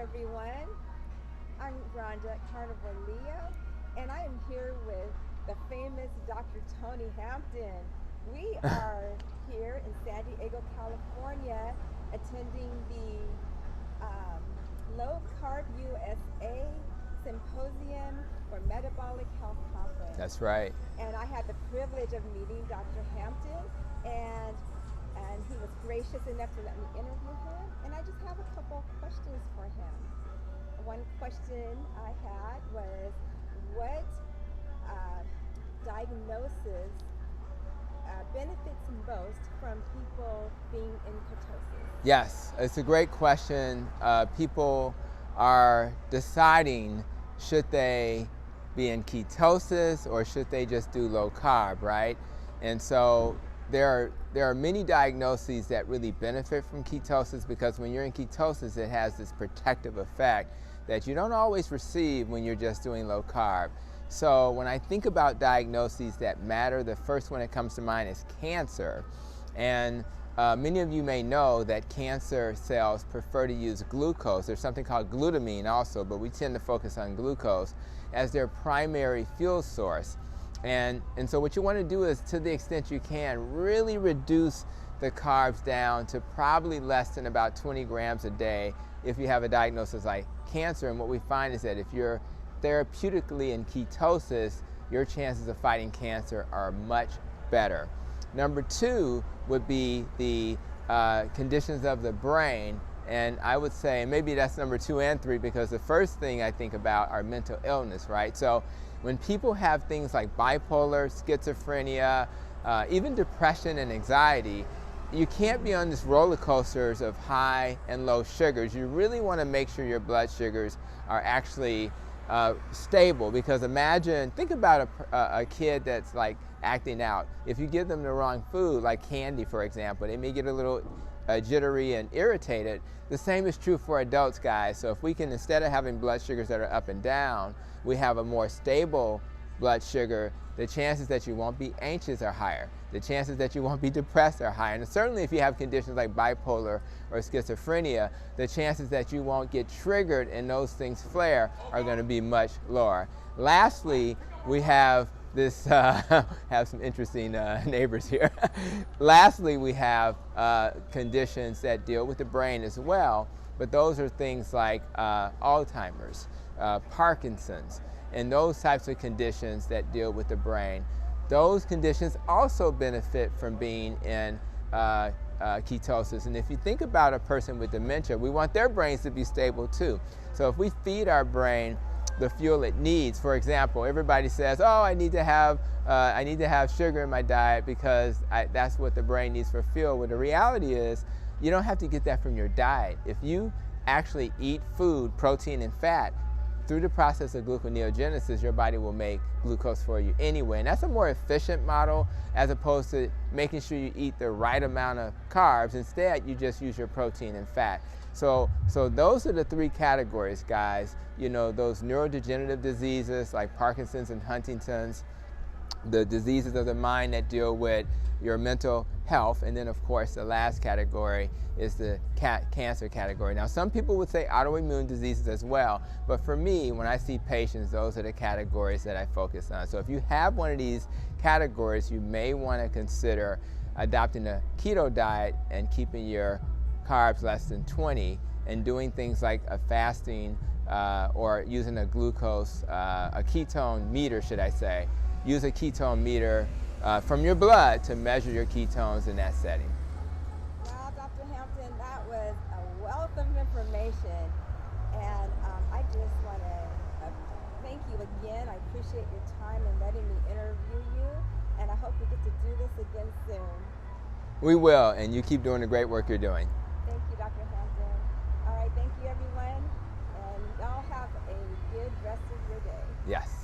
everyone. I'm Rhonda Carnival-Leo, and I am here with the famous Dr. Tony Hampton. We are here in San Diego, California, attending the um, Low Carb USA Symposium for Metabolic Health Conference. That's right. And I had the privilege of meeting Dr. Hampton, and he was gracious enough to let me interview him. And I just have a couple questions for him. One question I had was, what diagnosis benefits most from people being in ketosis? Yes, it's a great question. People are deciding, should they be in ketosis or should they just do low carb, right? And so there are many diagnoses that really benefit from ketosis, because when you're in ketosis, it has this protective effect that you don't always receive when you're just doing low carb. So when I think about diagnoses that matter, the first one that comes to mind is cancer. And many of you may know that cancer cells prefer to use glucose. There's something called glutamine also, but we tend to focus on glucose as their primary fuel source. And so what you want to do is, to the extent you can, really reduce the carbs down to probably less than about 20 grams a day if you have a diagnosis like cancer. And what we find is that if you're therapeutically in ketosis, your chances of fighting cancer are much better. Number two would be the conditions of the brain. And I would say, and maybe that's number 2 and 3, because the first thing I think about are mental illness, right? So when people have things like bipolar, schizophrenia, even depression and anxiety, you can't be on these roller coasters of high and low sugars. You really want to make sure your blood sugars are actually stable, because think about a kid that's like acting out. If you give them the wrong food, like candy for example, they may get a little jittery and irritated. The same is true for adults, guys. So if we can, instead of having blood sugars that are up and down, we have a more stable blood sugar, the chances that you won't be anxious are higher. The chances that you won't be depressed are higher. And certainly if you have conditions like bipolar or schizophrenia, the chances that you won't get triggered and those things flare are going to be much lower. Lastly, we have this, have some interesting neighbors here. Lastly, we have conditions that deal with the brain as well, but those are things like Alzheimer's, Parkinson's, and those types of conditions that deal with the brain. Those conditions also benefit from being in ketosis. And if you think about a person with dementia, we want their brains to be stable too. So if we feed our brain the fuel it needs, for example, everybody says, oh, I need to have sugar in my diet because that's what the brain needs for fuel. Well, the reality is, you don't have to get that from your diet. If you actually eat food, protein and fat, through the process of gluconeogenesis, your body will make glucose for you anyway. And that's a more efficient model, as opposed to making sure you eat the right amount of carbs. Instead, you just use your protein and fat. So those are the 3 categories, guys. You know, those neurodegenerative diseases like Parkinson's and Huntington's, the diseases of the mind that deal with your mental health, and then of course the last category is the cancer category. Now some people would say autoimmune diseases as well, but for me, when I see patients, those are the categories that I focus on. So if you have one of these categories, you may want to consider adopting a keto diet and keeping your carbs less than 20, and doing things like a fasting or using a glucose, a ketone meter, should I say. Use a ketone meter from your blood to measure your ketones in that setting. Wow, Dr. Hampton, that was a wealth of information. And I just want to thank you again. I appreciate your time and letting me interview you. And I hope we get to do this again soon. We will, and you keep doing the great work you're doing. Thank you, Dr. Hampton. All right, thank you, everyone. And y'all have a good rest of your day. Yes.